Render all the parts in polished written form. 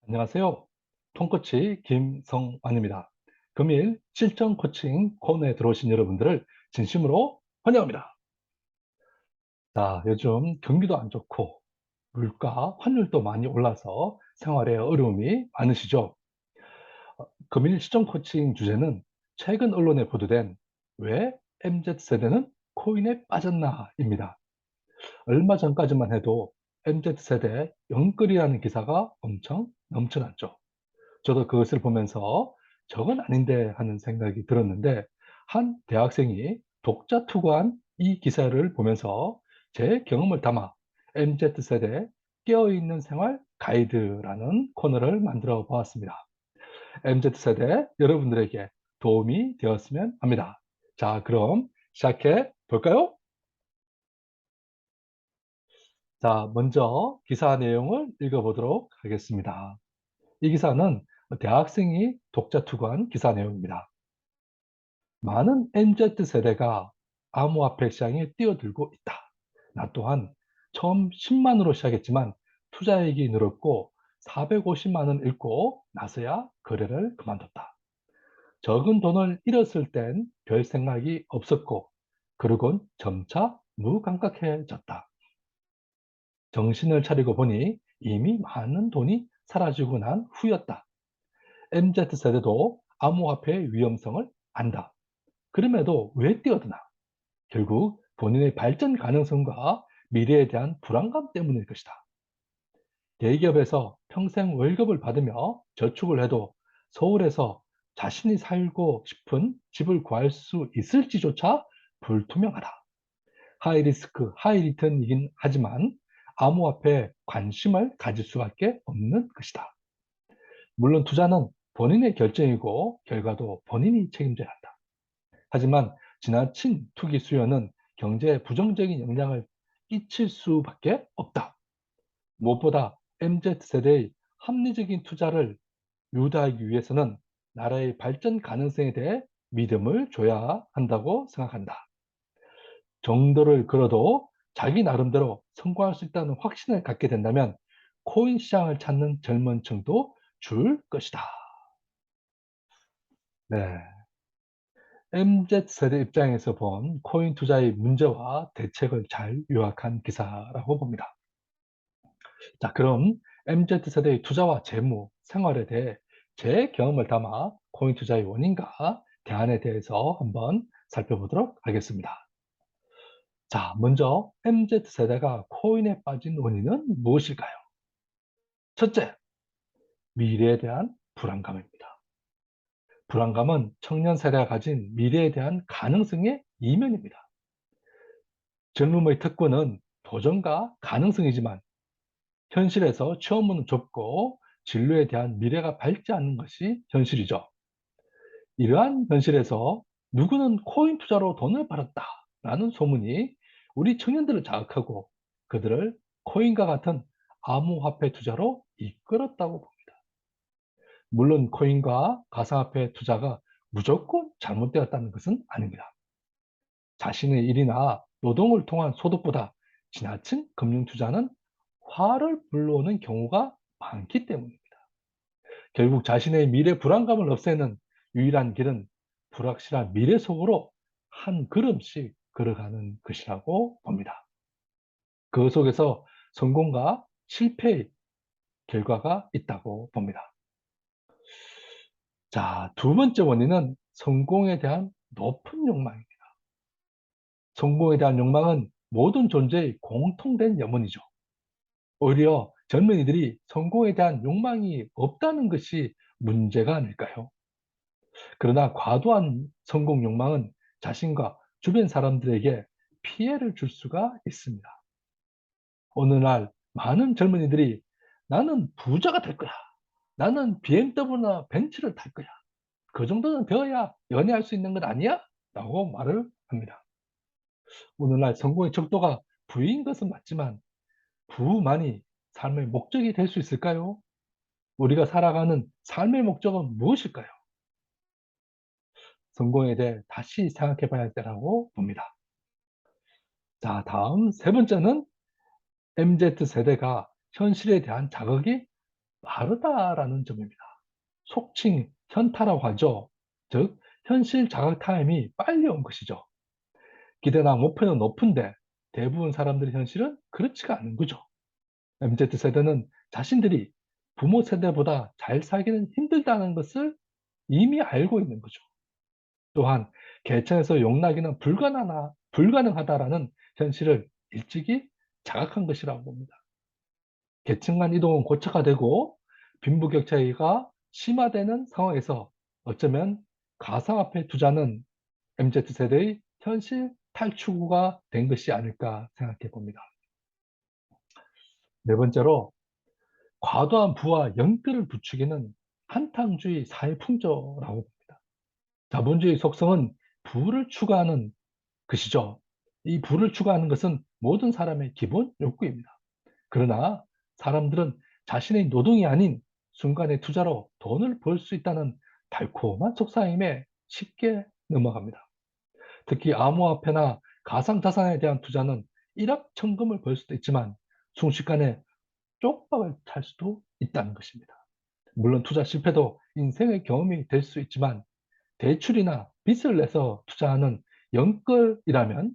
안녕하세요. 통코치 김성환입니다. 금일 실전 코칭 코너에 들어오신 여러분들을 진심으로 환영합니다. 자, 요즘 경기도 안 좋고 물가, 환율도 많이 올라서 생활에 어려움이 많으시죠? 금일 실전 코칭 주제는 최근 언론에 보도된 왜 MZ세대는 코인에 빠졌나입니다. 얼마 전까지만 해도 MZ세대 영끌이라는 기사가 엄청 넘쳐났죠. 저도 그것을 보면서 '저건 아닌데.' 하는 생각이 들었는데 한 대학생이 독자 투고한 이 기사를 보면서 제 경험을 담아 MZ세대 깨어있는 생활 가이드라는 코너를 만들어 보았습니다. MZ세대 여러분들에게 도움이 되었으면 합니다. 자, 그럼 시작해 볼까요? 자, 먼저 기사 내용을 읽어 보도록 하겠습니다. 이 기사는 대학생이 독자 투고한 기사 내용입니다. 많은 MZ세대가 암호화폐 시장에 뛰어들고 있다. 나 또한 처음 10만 원으로 시작했지만 투자액이 늘었고 450만 원 잃고 나서야 거래를 그만뒀다. 적은 돈을 잃었을 땐 별 생각이 없었고 그러곤 점차 무감각해졌다. 정신을 차리고 보니 이미 많은 돈이 사라지고 난 후였다. MZ세대도 암호화폐의 위험성을 안다. 그럼에도 왜 뛰어드나? 결국 본인의 발전 가능성과 미래에 대한 불안감 때문일 것이다. 대기업에서 평생 월급을 받으며 저축을 해도 서울에서 자신이 살고 싶은 집을 구할 수 있을지조차 불투명하다. 하이 리스크, 하이 리턴이긴 하지만 암호화폐에 관심을 가질 수밖에 없는 것이다. 물론 투자는 본인의 결정이고 결과도 본인이 책임져야 한다. 하지만 지나친 투기 수요는 경제에 부정적인 영향을 끼칠 수밖에 없다. 무엇보다 MZ세대의 합리적인 투자를 유도하기 위해서는 나라의 발전 가능성에 대해 믿음을 줘야 한다고 생각한다. 정도를 걸어도 자기 나름대로 성공할 수 있다는 확신을 갖게 된다면 코인 시장을 찾는 젊은 층도 줄 것이다. 네. MZ세대 입장에서 본 코인 투자의 문제와 대책을 잘 요약한 기사라고 봅니다. 자, 그럼 MZ세대의 투자와 재무, 생활에 대해 제 경험을 담아 코인 투자의 원인과 대안에 대해서 한번 살펴보도록 하겠습니다. 자, 먼저 MZ세대가 코인에 빠진 원인은 무엇일까요? 첫째, 미래에 대한 불안감입니다. 불안감은 청년 세대가 가진 미래에 대한 가능성의 이면입니다. 젊음의 특권은 도전과 가능성이지만 현실에서 취업문은 좁고 진로에 대한 미래가 밝지 않는 것이 현실이죠. 이러한 현실에서 누구는 코인 투자로 돈을 벌었다라는 소문이 우리 청년들을 자극하고 그들을 코인과 같은 암호화폐 투자로 이끌었다고 봅니다. 물론 코인과 가상화폐 투자가 무조건 잘못되었다는 것은 아닙니다. 자신의 일이나 노동을 통한 소득보다 지나친 금융 투자는 화를 불러오는 경우가 많기 때문입니다. 결국 자신의 미래 불안감을 없애는 유일한 길은 불확실한 미래 속으로 한 걸음씩 걸어가는 것이라고 봅니다. 그 속에서 성공과 실패의 결과가 있다고 봅니다. 자, 두 번째 원인은 성공에 대한 높은 욕망입니다. 성공에 대한 욕망은 모든 존재의 공통된 염원이죠. 오히려 젊은이들이 성공에 대한 욕망이 없다는 것이 문제가 아닐까요? 그러나 과도한 성공 욕망은 자신과 주변 사람들에게 피해를 줄 수가 있습니다. 어느 날 많은 젊은이들이 나는 부자가 될 거야. 나는 BMW나 벤츠를 탈 거야. 그 정도는 되어야 연애할 수 있는 것 아니야? 라고 말을 합니다. 오늘날 성공의 척도가 부인 것은 맞지만 부만이 삶의 목적이 될 수 있을까요? 우리가 살아가는 삶의 목적은 무엇일까요? 성공에 대해 다시 생각해 봐야 할 때라고 봅니다. 자, 다음 세 번째는 MZ세대가 현실에 대한 자극이 다르다라는 점입니다. 속칭 현타라고 하죠. 즉, 현실 자각 타임이 빨리 온 것이죠. 기대나 목표는 높은데 대부분 사람들의 현실은 그렇지가 않은 거죠. MZ세대는 자신들이 부모 세대보다 잘 살기는 힘들다는 것을 이미 알고 있는 거죠. 또한 계층에서 용나기는 불가능하다라는 현실을 일찍이 자각한 것이라고 봅니다. 계층 간 이동은 고착화 되고 빈부격차가 심화되는 상황에서 어쩌면 가상화폐 투자는 MZ세대의 현실 탈출구가 된 것이 아닐까 생각해 봅니다. 네 번째로, 과도한 부와 영끌을 부추기는 한탕주의 사회 풍조라고 봅니다. 자본주의 속성은 부를 추구하는 것이죠. 이 부를 추구하는 것은 모든 사람의 기본 욕구입니다. 그러나 사람들은 자신의 노동이 아닌 순간의 투자로 돈을 벌 수 있다는 달콤한 속삭임에 쉽게 넘어갑니다. 특히 암호화폐나 가상자산에 대한 투자는 일확천금을 벌 수도 있지만 순식간에 쪽박을 찰 수도 있다는 것입니다. 물론 투자 실패도 인생의 경험이 될 수 있지만 대출이나 빚을 내서 투자하는 영끌이라면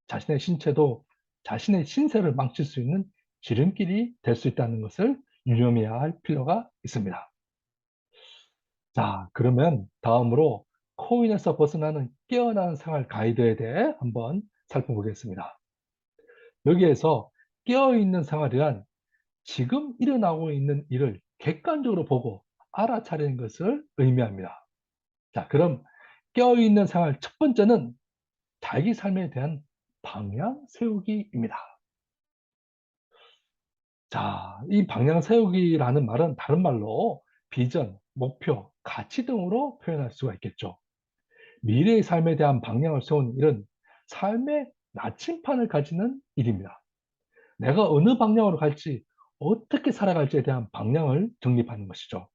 자신의 신체도 자신의 신세를 망칠 수 있는 지름길이 될 수 있다는 것을 유념해야 할 필요가 있습니다. 자, 그러면 다음으로 코인에서 벗어나는 깨어나는 생활 가이드에 대해 한번 살펴보겠습니다. 여기에서 깨어있는 생활이란 지금 일어나고 있는 일을 객관적으로 보고 알아차리는 것을 의미합니다. 자, 그럼 깨어있는 생활 첫 번째는 자기 삶에 대한 방향 세우기입니다. 자, 이 방향 세우기라는 말은 다른 말로 비전, 목표, 가치 등으로 표현할 수가 있겠죠. 미래의 삶에 대한 방향을 세우는 일은 삶의 나침판을 가지는 일입니다. 내가 어느 방향으로 갈지, 어떻게 살아갈지에 대한 방향을 정립하는 것이죠.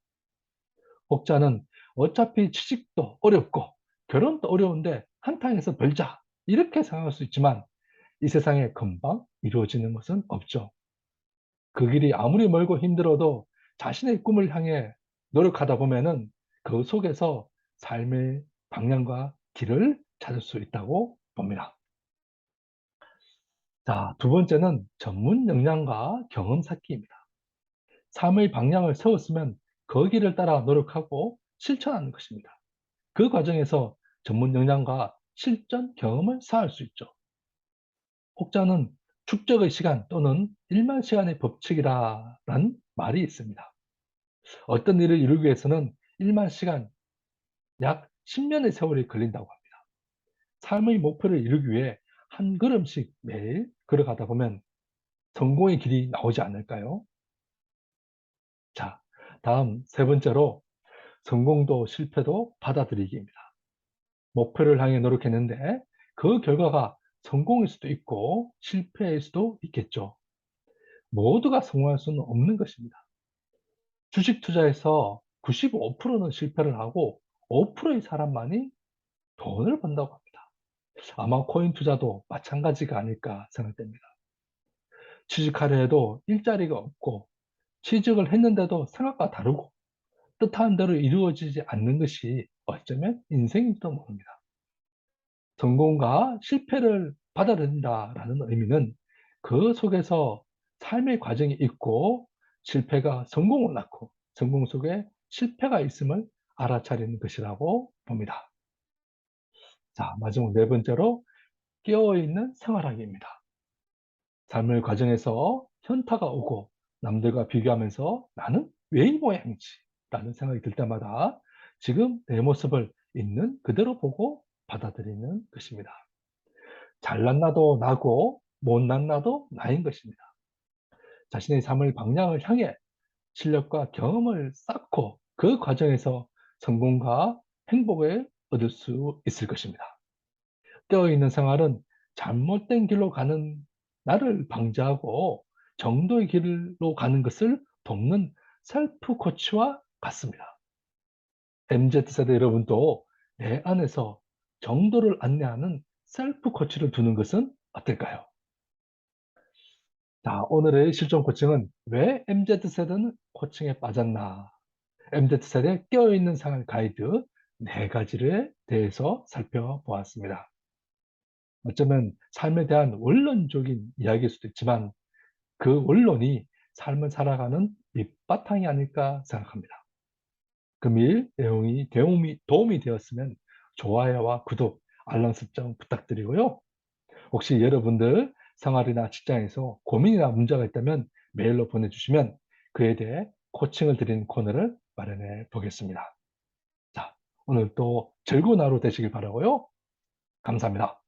혹자는 어차피 취직도 어렵고 결혼도 어려운데 한탕에서 벌자 이렇게 생각할 수 있지만 이 세상에 금방 이루어지는 것은 없죠. 그 길이 아무리 멀고 힘들어도 자신의 꿈을 향해 노력하다 보면은 그 속에서 삶의 방향과 길을 찾을 수 있다고 봅니다. 자, 두 번째는 전문 역량과 경험 쌓기입니다. 삶의 방향을 세웠으면 그 길을 따라 노력하고 실천하는 것입니다. 그 과정에서 전문 역량과 실전 경험을 쌓을 수 있죠. 혹자는 축적의 시간 또는 1만 시간의 법칙이라는 말이 있습니다. 어떤 일을 이루기 위해서는 1만 시간, 약 10년의 세월이 걸린다고 합니다. 삶의 목표를 이루기 위해 한 걸음씩 매일 걸어가다 보면 성공의 길이 나오지 않을까요? 자, 다음 세 번째로 성공도 실패도 받아들이기입니다. 목표를 향해 노력했는데 그 결과가 성공일 수도 있고 실패일 수도 있겠죠. 모두가 성공할 수는 없는 것입니다. 주식 투자에서 95%는 실패를 하고 5%의 사람만이 돈을 번다고 합니다. 아마 코인 투자도 마찬가지가 아닐까 생각됩니다. 취직하려 해도 일자리가 없고 취직을 했는데도 생각과 다르고 뜻하는 대로 이루어지지 않는 것이 어쩌면 인생일지도 모릅니다. 성공과 실패를 받아들인다라는 의미는 그 속에서 삶의 과정이 있고 실패가 성공을 낳고 성공 속에 실패가 있음을 알아차리는 것이라고 봅니다. 자, 마지막 네 번째로 깨어있는 생활하기입니다. 삶의 과정에서 현타가 오고 남들과 비교하면서 나는 왜 이 모양이지? 라는 생각이 들 때마다 지금 내 모습을 있는 그대로 보고 받아들이는 것입니다. 잘난 나도 나고 못난 나도 나인 것입니다. 자신의 삶의 방향을 향해 실력과 경험을 쌓고 그 과정에서 성공과 행복을 얻을 수 있을 것입니다. 깨어있는 생활은 잘못된 길로 가는 나를 방지하고 정도의 길로 가는 것을 돕는 셀프 코치와 같습니다. MZ세대 여러분도 내 안에서 정도를 안내하는 셀프 코치를 두는 것은 어떨까요? 자, 오늘의 실전 코칭은 왜 MZ세대는 코칭에 빠졌나? MZ세대에 깨어있는 생활 가이드 4가지에 대해서 살펴보았습니다. 어쩌면 삶에 대한 원론적인 이야기일 수도 있지만 그 원론이 삶을 살아가는 밑바탕이 아닐까 생각합니다. 금일 내용이 도움이 되었으면 좋아요와 구독, 알람 설정 부탁드리고요. 혹시 여러분들 생활이나 직장에서 고민이나 문제가 있다면 메일로 보내주시면 그에 대해 코칭을 드리는 코너를 마련해 보겠습니다. 자, 오늘 또 즐거운 하루 되시길 바라고요. 감사합니다.